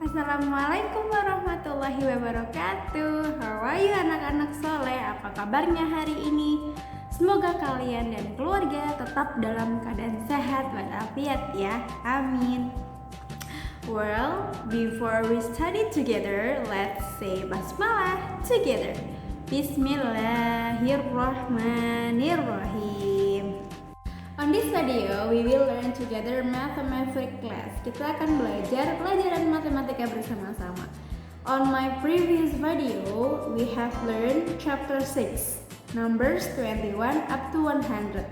Assalamualaikum warahmatullahi wabarakatuh. How are you anak-anak soleh? Apa kabarnya hari ini? Semoga kalian dan keluarga tetap dalam keadaan sehat walafiat ya. Amin. Well, before we study together, let's say basmalah together. Bismillahirrahmanirrahim. On this video, we will learn together mathematics class. Kita akan belajar pelajaran matematika bersama-sama. On my previous video, we have learned chapter 6, numbers 21 up to 100.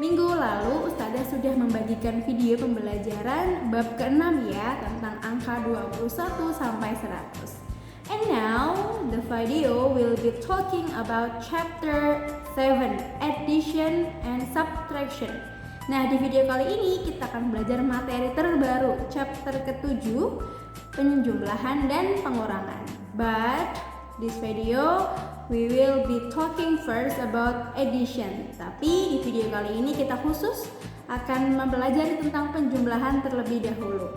Minggu lalu, Ustazah sudah membagikan video pembelajaran bab ke-6 ya, tentang angka 21 sampai 100. And now, the video will be talking about chapter 7, addition and subtraction. Nah, di video kali ini kita akan belajar materi terbaru, chapter ke-7, penjumlahan dan pengurangan. But, this video, we will be talking first about addition. Tapi, di video kali ini kita khusus akan mempelajari tentang penjumlahan terlebih dahulu.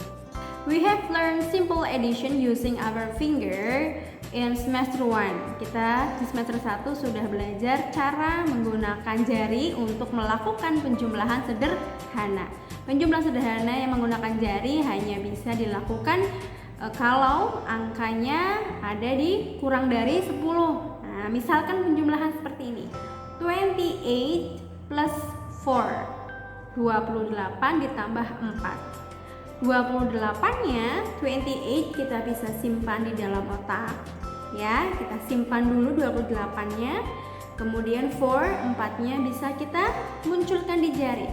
We have learned simple addition using our finger in semester 1. Kita di semester 1 sudah belajar cara menggunakan jari untuk melakukan penjumlahan sederhana. Penjumlahan sederhana yang menggunakan jari hanya bisa dilakukan kalau angkanya ada di kurang dari 10. Nah, misalkan penjumlahan seperti ini. 28 plus 4. 28 ditambah 4. 28-nya 28 kita bisa simpan di dalam otak ya, kita simpan dulu 28-nya, kemudian 4-nya bisa kita munculkan di jari,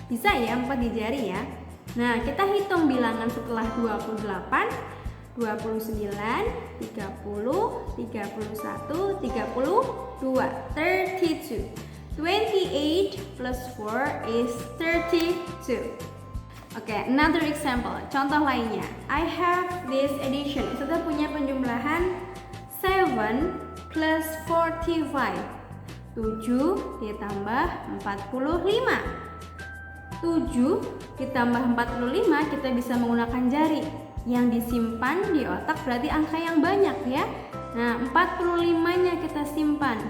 bisa ya 4 di jari ya. Nah, kita hitung bilangan setelah 28, 29, 30, 31, 32, 32. 28 plus 4 is 32. Oke, another example, contoh lainnya. I have this addition. Kita punya penjumlahan 7 plus 45. 7 ditambah 45. 7 ditambah 45 kita bisa menggunakan jari. Yang disimpan di otak berarti angka yang banyak ya. Nah, 45-nya kita simpan.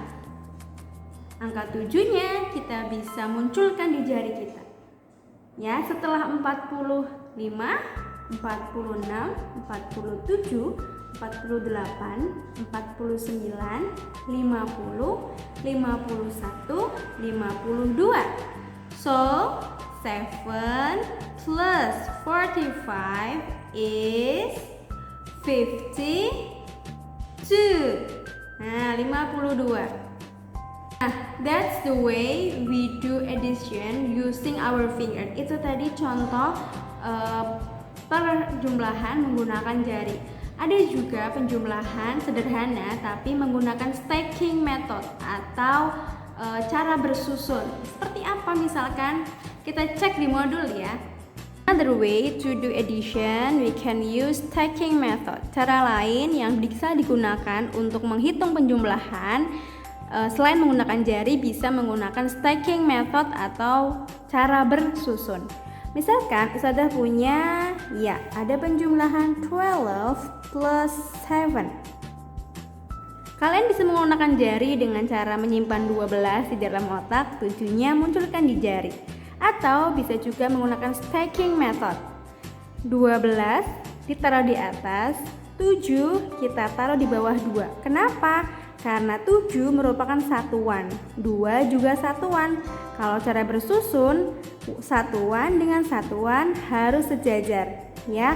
Angka 7-nya kita bisa munculkan di jari kita. Ya, setelah 45, 46, 47, 48, 49, 50, 51, 52. So, 7 plus 45 is 52. Nah, 52. Nah, that's the way we do addition using our finger. Itu tadi contoh penjumlahan menggunakan jari. Ada juga penjumlahan sederhana tapi menggunakan stacking method atau cara bersusun. Seperti apa misalkan? Kita cek di modul ya. Another way to do addition, we can use stacking method. Cara lain yang bisa digunakan untuk menghitung penjumlahan selain menggunakan jari, bisa menggunakan stacking method atau cara bersusun. Misalkan Ustazah punya, ya, ada penjumlahan 12 plus 7. Kalian bisa menggunakan jari dengan cara menyimpan 12 di dalam otak, 7-nya munculkan di jari. Atau bisa juga menggunakan stacking method. 12 ditaruh di atas, 7 kita taruh di bawah 2. Kenapa? Karena 7 merupakan satuan, 2 juga satuan. Kalau cara bersusun, satuan dengan satuan harus sejajar ya.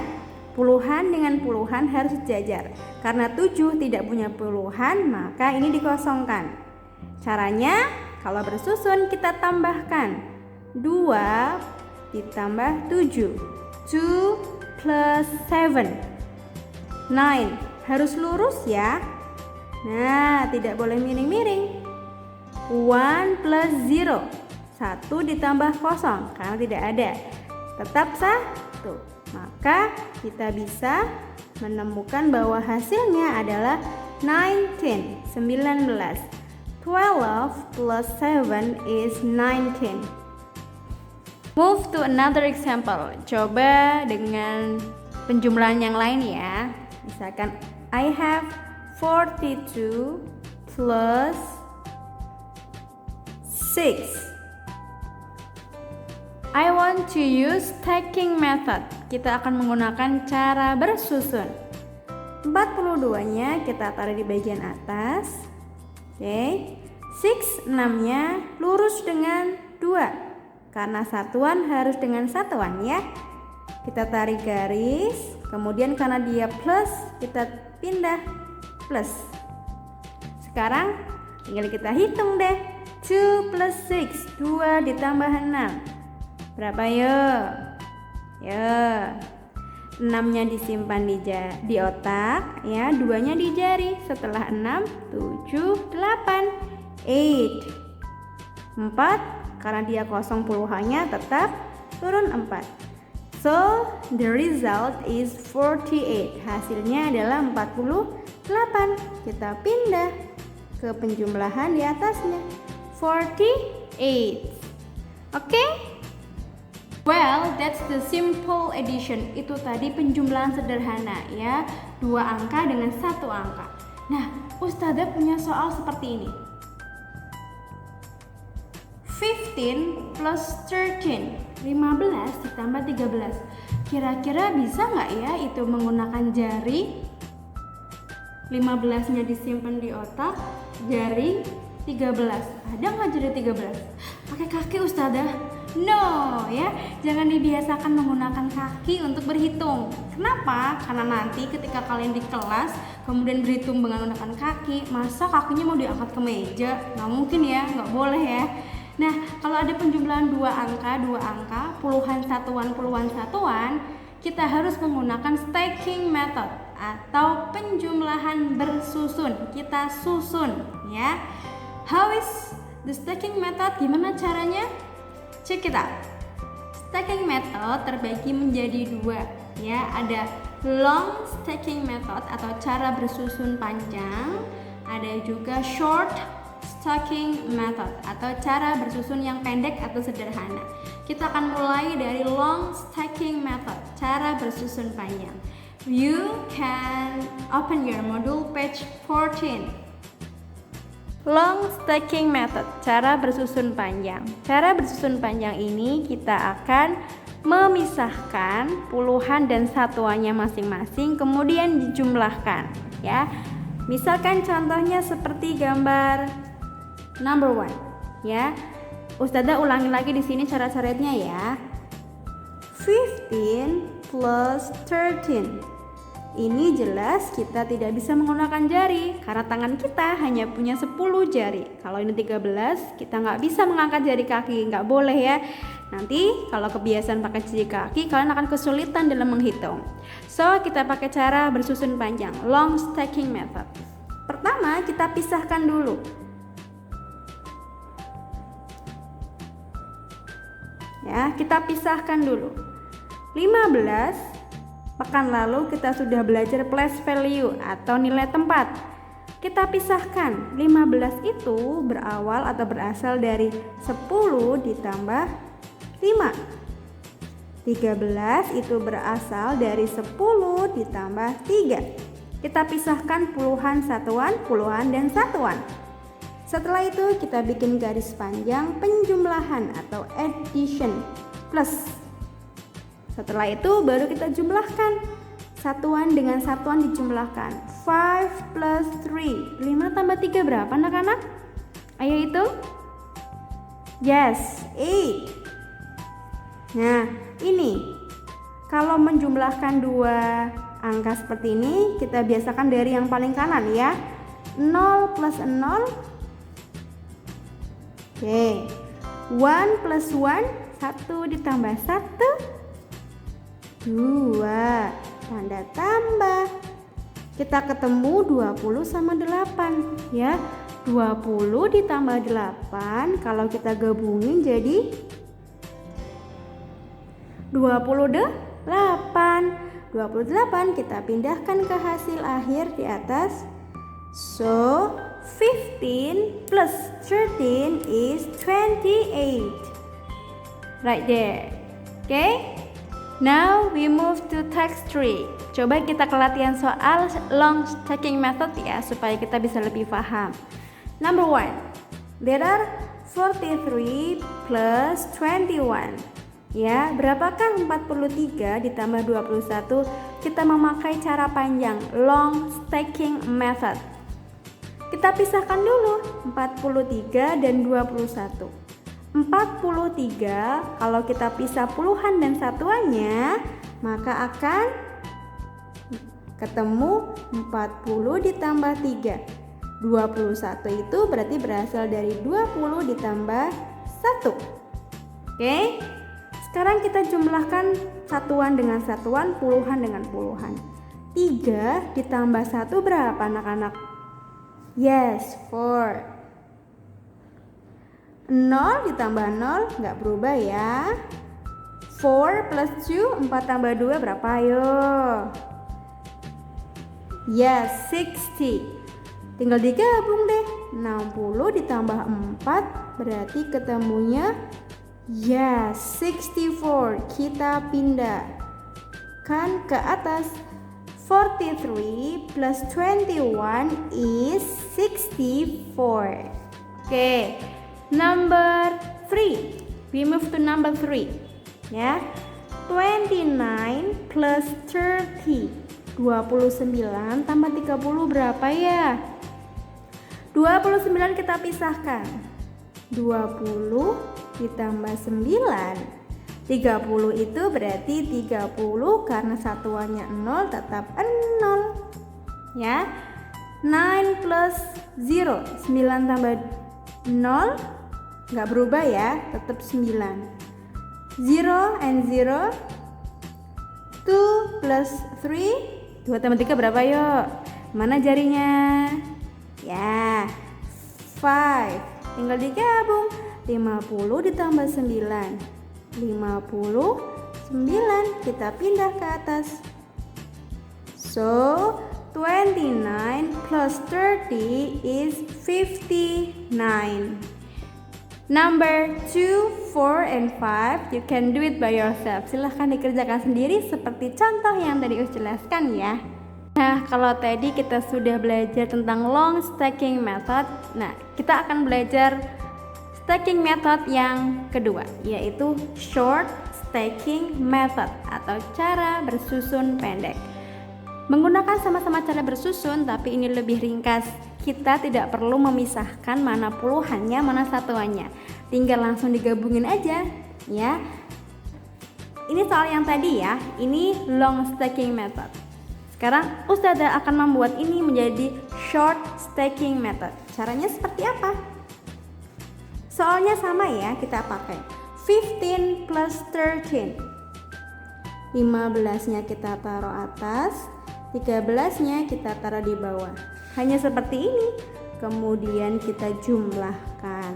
Puluhan dengan puluhan harus sejajar. Karena 7 tidak punya puluhan, maka ini dikosongkan. Caranya, kalau bersusun kita tambahkan 2 ditambah 7. 2 plus 7. 9. Harus lurus ya. Nah, tidak boleh miring-miring. 1 plus 0. 1 ditambah kosong karena tidak ada. Tetap 1. Maka kita bisa menemukan bahwa hasilnya adalah 19. 12 plus 7 is 19. Move to another example. Coba dengan penjumlahan yang lain ya. Misalkan I have 42 plus 6. I want to use stacking method. Kita akan menggunakan cara bersusun. 42-nya kita taruh di bagian atas. Oke. 6 nya lurus dengan 2. Karena satuan harus dengan satuan ya. Kita tarik garis, kemudian karena dia plus, kita pindah plus. Sekarang tinggal kita hitung deh. 2 plus 6, 2 ditambah 6. Berapa yuk? Ya, 6-nya disimpan di otak, ya, 2-nya di jari. Setelah 6, 7, 8, 8. 4, karena dia kosong puluhannya tetap turun 4. So, the result is 48. Hasilnya adalah 48. Kita pindah ke penjumlahan di atasnya. 48. Oke? Well, that's the simple addition. Itu tadi penjumlahan sederhana ya, 2 angka dengan 1 angka. Nah, Ustazah punya soal seperti ini. 15 plus 13, 15 ditambah 13. Kira-kira bisa nggak ya itu menggunakan jari? 15-nya disimpan di otak, jari 13. Ada nggak jari 13? Pakai kaki Ustazah? No ya, jangan dibiasakan menggunakan kaki untuk berhitung. Kenapa? Karena nanti ketika kalian di kelas kemudian berhitung menggunakan kaki, masa kakinya mau diangkat ke meja? Nggak mungkin ya, nggak boleh ya. Nah, kalau ada penjumlahan 2 angka, puluhan satuan, kita harus menggunakan stacking method atau penjumlahan bersusun. Kita susun ya. How is the stacking method? Gimana caranya? Check it out. Stacking method terbagi menjadi 2 ya. Ada long stacking method atau cara bersusun panjang. Ada juga short stacking method atau cara bersusun yang pendek atau sederhana. Kita akan mulai dari long stacking method, cara bersusun panjang. You can open your module page 14. Long stacking method, cara bersusun panjang. Cara bersusun panjang ini kita akan memisahkan puluhan dan satuannya masing-masing, kemudian dijumlahkan ya. Misalkan contohnya seperti gambar number 1 ya. Ustazah ulangi lagi di sini cara-caranya ya. 15 plus 13. Ini jelas kita tidak bisa menggunakan jari karena tangan kita hanya punya 10 jari. Kalau ini 13, kita nggak bisa mengangkat jari kaki, nggak boleh ya. Nanti kalau kebiasaan pakai jari kaki, kalian akan kesulitan dalam menghitung. So, kita pakai cara bersusun panjang, long stacking method. Pertama, kita pisahkan dulu. Ya, kita pisahkan dulu. 15 pekan lalu kita sudah belajar place value atau nilai tempat. Kita pisahkan, 15 itu berawal atau berasal dari 10 ditambah 5. 13 itu berasal dari 10 ditambah 3. Kita pisahkan puluhan dan satuan. Setelah itu kita bikin garis panjang penjumlahan atau addition plus. Setelah itu baru kita jumlahkan. Satuan dengan satuan dijumlahkan. 5 plus 3. 5 tambah 3 berapa anak-anak? Ayo hitung. Yes, 8. Nah, ini kalau menjumlahkan 2 angka seperti ini, kita biasakan dari yang paling kanan ya. 0 plus 0. Oke. 1 plus 1. 1 ditambah 1. 2, tanda tambah. Kita ketemu 20 sama 8 ya. 20 ditambah 8 kalau kita gabungin jadi 28. 28 kita pindahkan ke hasil akhir di atas. So 15 plus 13 is 28. Right there. Okay? Now we move to text 3. Coba kita ke latihan soal long stacking method ya, supaya kita bisa lebih paham. Number 1. There are 43 plus 21. Ya, berapakah 43 ditambah 21? Kita memakai cara panjang, long stacking method. Kita pisahkan dulu 43 dan 21. 43 kalau kita pisah puluhan dan satuannya, maka akan ketemu 40 ditambah 3. 21 itu berarti berasal dari 20 ditambah 1. Oke? Sekarang kita jumlahkan satuan dengan satuan, puluhan dengan puluhan. 3 ditambah 1 berapa anak-anak? Yes, 4. 0 ditambah 0 nggak berubah ya. 4 plus 2, 4 tambah 2 berapa ayo? Yes, 60. Tinggal digabung deh. 60 ditambah 4 berarti ketemunya yes, 64. Kita pindah kan ke atas. 43 plus 21 is 64. Oke. Number 3. We move to number 3. Ya. 29 plus 30. 29 tambah 30 berapa ya? 29 kita pisahkan. 20 ditambah 9. 30 itu berarti 30 karena satuannya 0 tetap 0. Ya. 9 plus 0. 9 tambah 0 nggak berubah ya, tetap 9. 0 and 0. 2 plus 3. 2 tambah 3 berapa yuk? Mana jarinya? Ya, 5. Tinggal digabung. 50 ditambah 9. 59. Kita pindah ke atas. So 29 plus 30 is 59. Number 2, 4, and 5 you can do it by yourself. Silahkan dikerjakan sendiri seperti contoh yang tadi Us jelaskan ya. Nah, kalau tadi kita sudah belajar tentang long stacking method, nah kita akan belajar stacking method yang kedua, yaitu short stacking method atau cara bersusun pendek. Menggunakan sama-sama cara bersusun, tapi ini lebih ringkas. Kita tidak perlu memisahkan mana puluhannya, mana satuannya. Tinggal langsung digabungin aja, ya. Ini soal yang tadi ya. Ini long stacking method. Sekarang Ustazah akan membuat ini menjadi short stacking method. Caranya seperti apa? Soalnya sama ya, kita pakai 15 plus 13. 15-nya kita taruh atas, 13-nya kita taruh di bawah. Hanya seperti ini. Kemudian kita jumlahkan.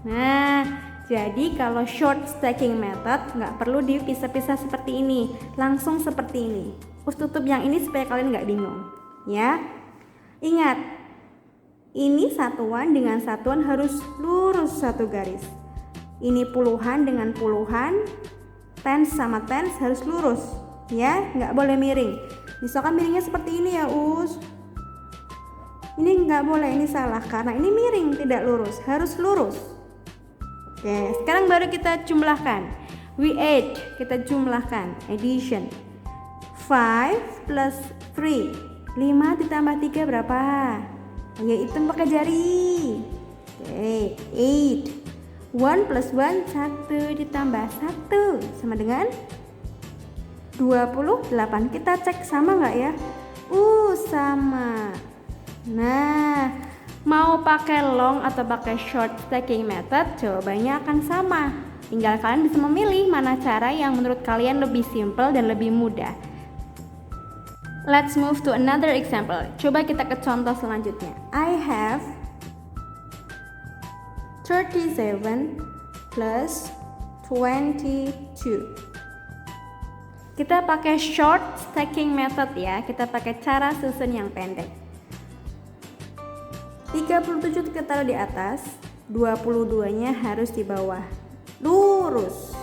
Nah, jadi kalau short stacking method nggak perlu dipisah-pisah seperti ini, langsung seperti ini. Us tutup yang ini supaya kalian nggak bingung, ya. Ingat, ini satuan dengan satuan harus lurus satu garis. Ini puluhan dengan puluhan, tens sama tens harus lurus, ya, nggak boleh miring. Misalkan miringnya seperti ini ya Us, ini nggak boleh, ini salah karena ini miring, tidak lurus, harus lurus. Oke, sekarang baru kita jumlahkan. We add, kita jumlahkan, addition. 5 plus 3. 5 ditambah 3 berapa? Ayo hitung pakai jari. Oke, 8. 1 plus 1, 1 ditambah 1 sama dengan 28. Kita cek sama nggak ya? Sama. Nah, mau pakai long atau pakai short stacking method, jawabannya akan sama. Tinggal kalian bisa memilih mana cara yang menurut kalian lebih simple dan lebih mudah. Let's move to another example. Coba kita ke contoh selanjutnya. I have 37 plus 22. Kita pakai short stacking method ya. Kita pakai cara susun yang pendek. 37 kita taruh di atas, 22-nya harus di bawah. Lurus.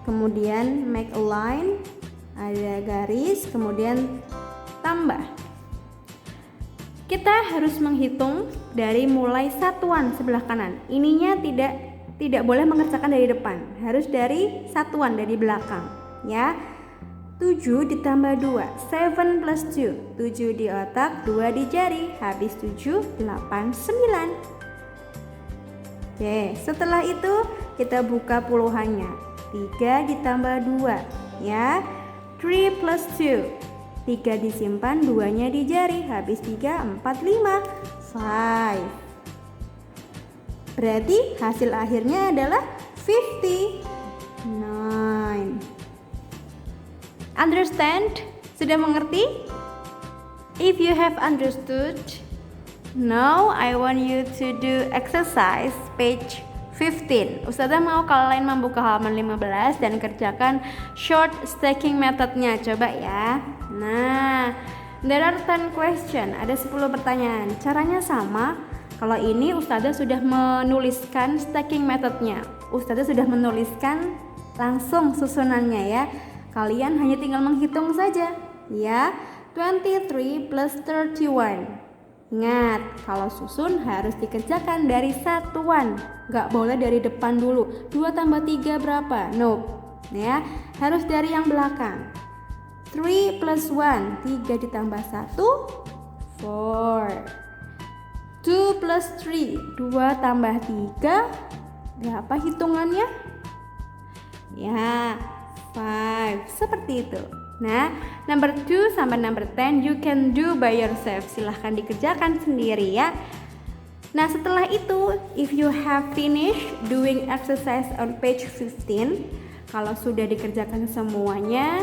kemudian make a line, ada garis, kemudian tambah. Kita harus menghitung dari mulai satuan sebelah kanan. Ininya tidak boleh mengerjakan dari depan, harus dari satuan dari belakang, ya. 7 ditambah 2, 7 plus 2, 7 di otak, 2 di jari, habis 7, 8, 9. Oke, setelah itu kita buka puluhannya. 3 ditambah 2, ya. 3 plus 2, 3 disimpan, 2-nya di jari, habis 3, 4, 5, 5. Berarti hasil akhirnya adalah 59. Understand? Sudah mengerti? If you have understood, now I want you to do exercise page 15. Ustazah mau kalian membuka halaman 15 dan kerjakan short stacking methodnya. Coba ya. Nah, there are 10 question. Ada 10 pertanyaan. Caranya sama. Kalau ini Ustazah sudah menuliskan stacking methodnya. Ustazah sudah menuliskan langsung susunannya ya. Kalian hanya tinggal menghitung saja. Ya, 23 plus 31. Ingat, kalau susun harus dikerjakan dari satuan, nggak boleh dari depan dulu. 2 tambah 3 berapa? No, ya, harus dari yang belakang. 3 plus 1, 3 ditambah 1, 4. 2 plus 3, 2 tambah 3, berapa hitungannya? Ya, 5, seperti itu. Nah, number 2 sampai number 10 you can do by yourself. Silahkan dikerjakan sendiri ya. Nah, setelah itu, if you have finished doing exercise on page 15, kalau sudah dikerjakan semuanya,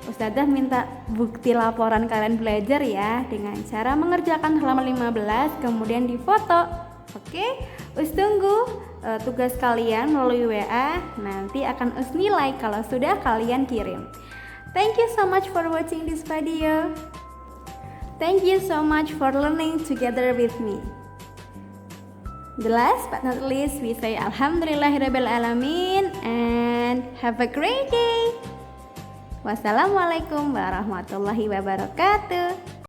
Ustazah minta bukti laporan kalian belajar ya, dengan cara mengerjakan halaman 15 kemudian difoto. Oke, Us tunggu tugas kalian melalui WA, nanti akan Us nilai kalau sudah kalian kirim. Thank you so much for watching this video. Thank you so much for learning together with me. The last but not least, we say Alhamdulillahirabbil alamin and have a great day. Wassalamualaikum warahmatullahi wabarakatuh.